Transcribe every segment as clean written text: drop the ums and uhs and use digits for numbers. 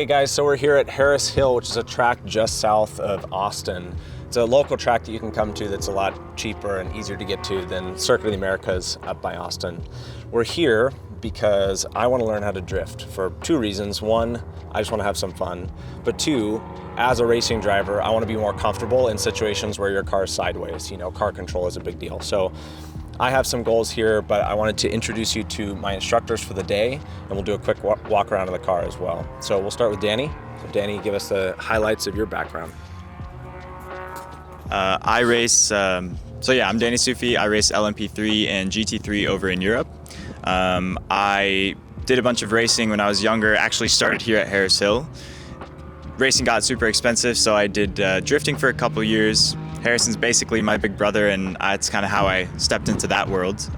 guys, so we're here at Harris Hill, which is a track just south of Austin. It's a local track that you can come to that's a lot cheaper and easier to get to than Circuit of the Americas up by Austin. We're here because I want to learn how to drift for two reasons. One, I just want to have some fun. But two, as a racing driver, I want to be more comfortable in situations where your car is sideways. You know, car control is a big deal. So I have some goals here, but I wanted to introduce you to my instructors for the day, and we'll do a quick walk around of the car as well. So we'll start with Danny. So Danny, give us the highlights of your background. I race, I'm Danny Sufi. I race LMP3 and GT3 over in Europe. I did a bunch of racing when I was younger, actually started here at Harris Hill. Racing got super expensive, so I did drifting for a couple years. Harrison's basically my big brother, and that's kind of how I stepped into that world.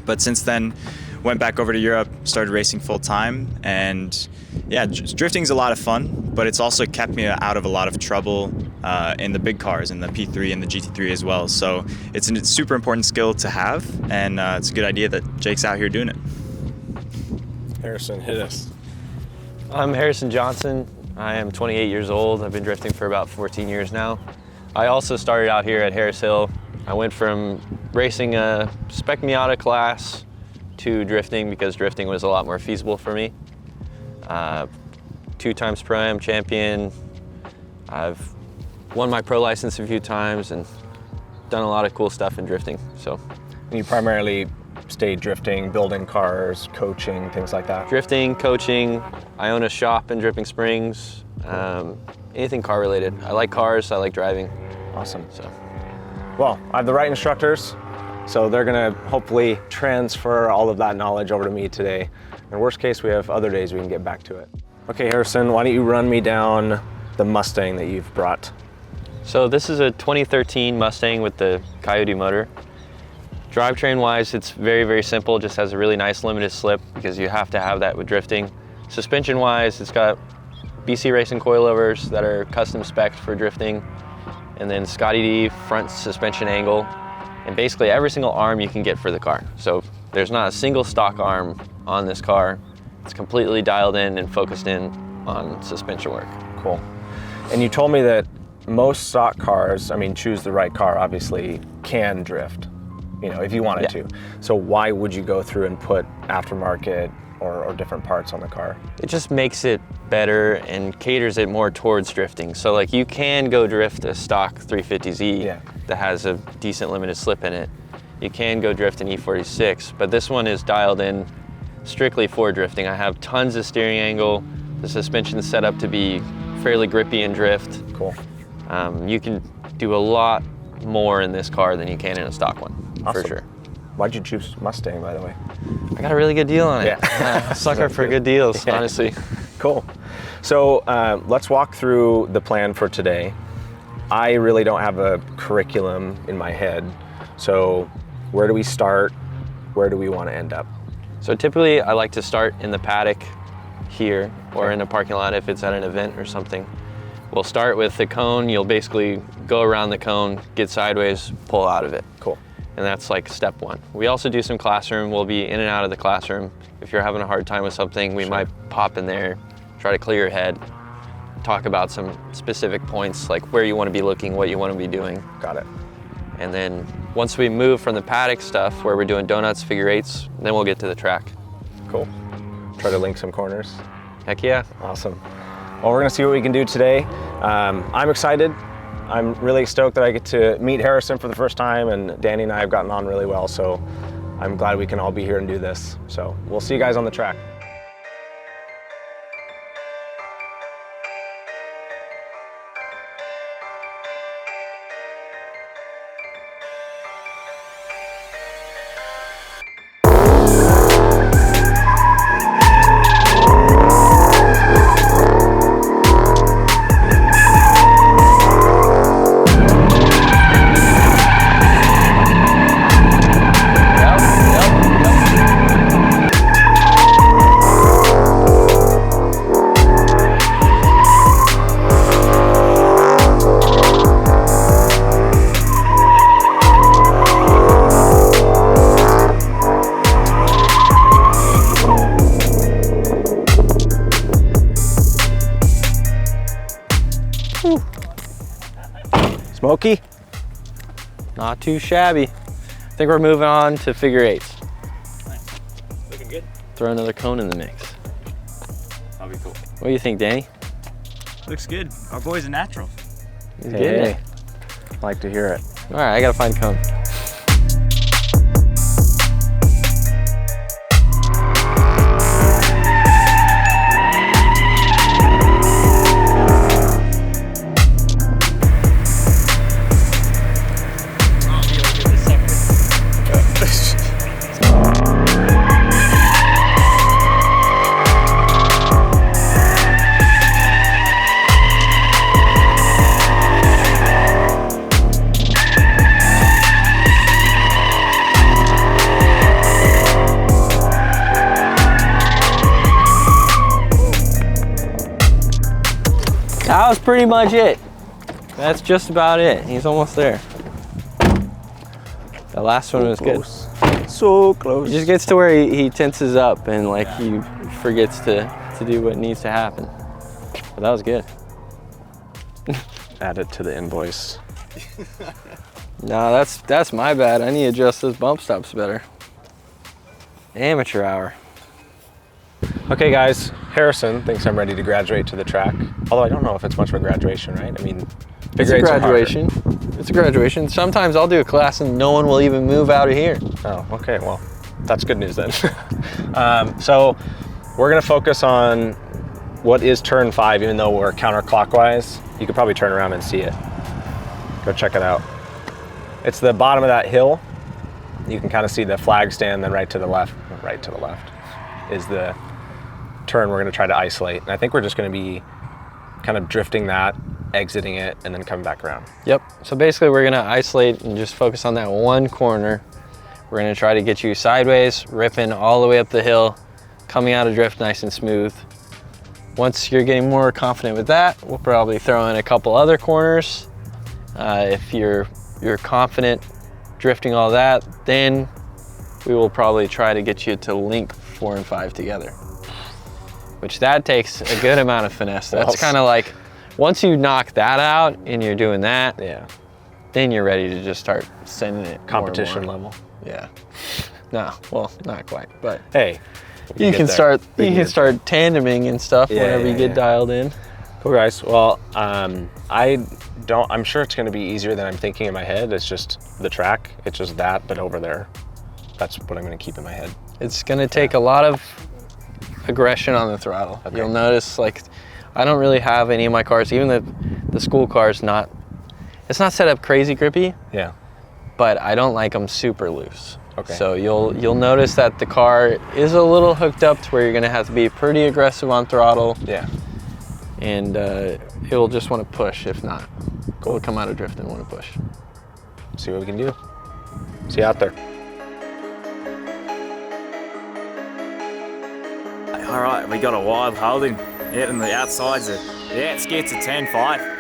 But since then, went back over to Europe, started racing full time, and yeah, drifting's a lot of fun, but it's also kept me out of a lot of trouble in the big cars, in the P3 and the GT3 as well. So it's a super important skill to have, and it's a good idea that Jake's out here doing it. Harrison, hit us. I'm Harrison Johnson. I am 28 years old. I've been drifting for about 14 years now. I also started out here at Harris Hill. I went from racing a Spec Miata class to drifting because drifting was a lot more feasible for me. 2 times Pro-Am champion. I've won my pro license a few times and done a lot of cool stuff in drifting. So, You primarily stay drifting, building cars, coaching, things like that? Drifting, coaching. I own a shop in Dripping Springs. Anything car related. I like cars, I like driving. Awesome. Well, I have the right instructors, so they're gonna hopefully transfer all of that knowledge over to me today. In worst case, we have other days we can get back to it. Okay, Harrison, why don't you run me down the Mustang that you've brought? So this is a 2013 Mustang with the Coyote motor. Drivetrain wise, it's very, very simple. Just has a really nice limited slip because you have to have that with drifting. Suspension wise, it's got BC Racing coilovers that are custom spec'd for drifting, and then Scotty D front suspension angle, and basically every single arm you can get for the car. So there's not a single stock arm on this car. It's completely dialed in and focused in on suspension work. Cool. And you told me that most stock cars, choose the right car, obviously, can drift, if you wanted to. So why would you go through and put aftermarket or different parts on the car? It just makes it better and caters it more towards drifting. So like you can go drift a stock 350Z that has a decent limited slip in it. You can go drift an E46, but this one is dialed in strictly for drifting. I have tons of steering angle. The suspension is set up to be fairly grippy in drift. Cool. You can do a lot more in this car than you can in a stock one, awesome. For sure. Why'd you choose Mustang, by the way? I got a really good deal on it. Sucker for good deals, honestly. Cool. So let's walk through the plan for today. I really don't have a curriculum in my head. So where do we start? Where do we want to end up? So typically I like to start in the paddock here or in a parking lot if it's at an event or something. We'll start with the cone. You'll basically go around the cone, get sideways, pull out of it. Cool. And that's like step one. We also do some classroom. We'll be in and out of the classroom. If you're having a hard time with something, we might pop in there, try to clear your head, talk about some specific points, like where you want to be looking, what you want to be doing. Got it. And then once we move from the paddock stuff, where we're doing donuts, figure eights, then we'll get to the track. Cool. Try to link some corners. Heck yeah. Awesome. Well, we're gonna see what we can do today. I'm excited. I'm really stoked that I get to meet Harrison for the first time, and Danny and I have gotten on really well, so I'm glad we can all be here and do this. So we'll see you guys on the track. Smoky? Not too shabby. I think we're moving on to figure eights. Nice. Looking good. Throw another cone in the mix. That'll be cool. What do you think, Danny? Looks good. Our boy's a natural. He's getting it. Like to hear it. All right, I gotta find a cone. That was pretty much it. That's just about it. He's almost there. The last one was good. So close. He just gets to where he tenses up and like he forgets to do what needs to happen. But that was good. Add it to the invoice. No, that's my bad. I need to adjust those bump stops better. Amateur hour. Okay guys, Harrison thinks I'm ready to graduate to the track. Although I don't know if it's much of a graduation, right? I mean, It's a graduation. It's a graduation. Sometimes I'll do a class and no one will even move out of here. Oh, okay, well, that's good news then. So we're gonna focus on what is turn 5, even though we're counterclockwise. You could probably turn around and see it. Go check it out. It's the bottom of that hill. You can kind of see the flag stand, then right to the left is the turn we're gonna try to isolate. And I think we're just gonna be kind of drifting that, exiting it, and then coming back around. Yep, so basically we're gonna isolate and just focus on that one corner. We're gonna try to get you sideways, ripping all the way up the hill, coming out of drift nice and smooth. Once you're getting more confident with that, we'll probably throw in a couple other corners. If you're confident drifting all that, then we will probably try to get you to link 4 and 5 together, which that takes a good amount of finesse. That's kind of like, once you knock that out and you're doing that, Yeah. then you're ready to just start sending it Competition more and more. level. Yeah. No, well, not quite, but Hey, you can start tandeming and stuff whenever you get dialed in. Cool guys. Well, I'm sure it's gonna be easier than I'm thinking in my head. It's just the track. It's just that, but over there. That's what I'm gonna keep in my head. It's gonna take a lot of aggression on the throttle. Okay. You'll notice, like, I don't really have any of my cars, even the school cars, it's not set up crazy grippy, Yeah. but I don't like them super loose. Okay. So you'll notice that the car is a little hooked up to where you're gonna have to be pretty aggressive on throttle, Yeah. and it'll just want to push. If not, it'll come out of drift and want to push. See what we can do. See you out there. All right, we got a wild holding out on the outsides. Yeah, it gets a 10-5.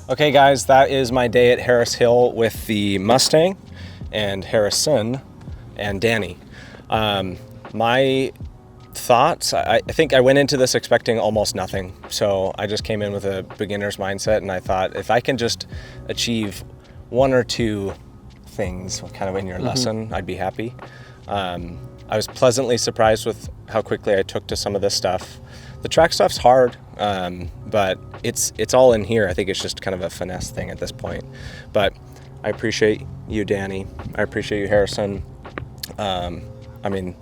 Okay guys, that is my day at Harris Hill with the Mustang and Harrison and Danny. My thoughts, I think I went into this expecting almost nothing. So I just came in with a beginner's mindset, and I thought if I can just achieve 1 or 2 things kind of in your lesson, I'd be happy. I was pleasantly surprised with how quickly I took to some of this stuff. The track stuff's hard, but it's all in here. I think it's just kind of a finesse thing at this point. But I appreciate you, Danny. I appreciate you, Harrison. I mean,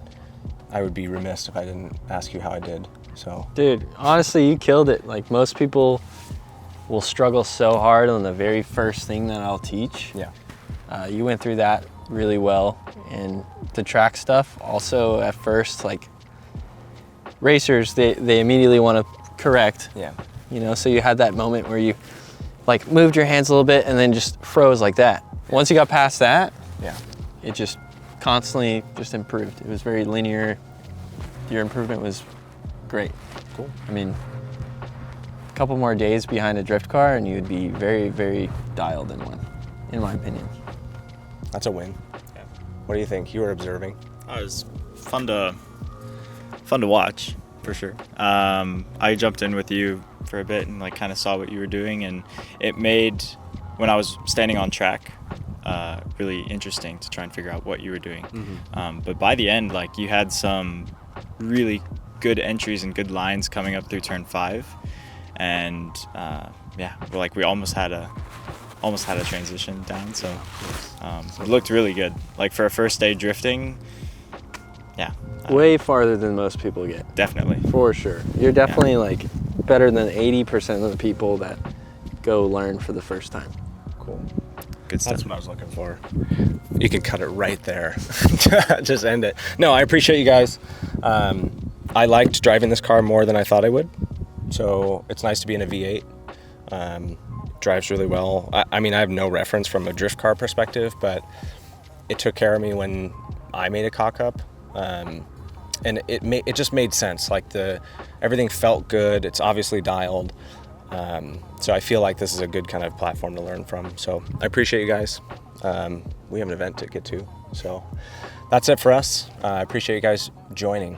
I would be remiss if I didn't ask you how I did. So, Dude, honestly, you killed it. Like, most people will struggle so hard on the very first thing that I'll teach. yeah. You went through that really well. And the track stuff, also at first, like, racers, they immediately want to correct. Yeah. You know, so you had that moment where you, like, moved your hands a little bit and then just froze like that. Once you got past that, Yeah. it just constantly just improved. It was very linear. Your improvement was great. Cool. I mean, a couple more days behind a drift car and you would be very, very dialed in one, in my opinion. That's a win. Yeah. What do you think? You were observing. It was fun to watch, for sure. I jumped in with you for a bit and like kind of saw what you were doing, and it made, when I was standing on track, really interesting to try and figure out what you were doing. Mm-hmm. But by the end, like, you had some really good entries and good lines coming up through turn 5, and we almost had a transition down. So it looked really good. Like, for a first day drifting, yeah. Way farther than most people get. Definitely. For sure. You're definitely like better than 80% of the people that go learn for the first time. Cool. Good stuff. That's what I was looking for. You can cut it right there. Just end it. No, I appreciate you guys. I liked driving this car more than I thought I would. So it's nice to be in a V8. Drives really well. I mean, I have no reference from a drift car perspective, but it took care of me when I made a cock up. And it just made sense. Like, everything felt good. It's obviously dialed. So I feel like this is a good kind of platform to learn from. So I appreciate you guys. We have an event to get to. So that's it for us. I appreciate you guys joining.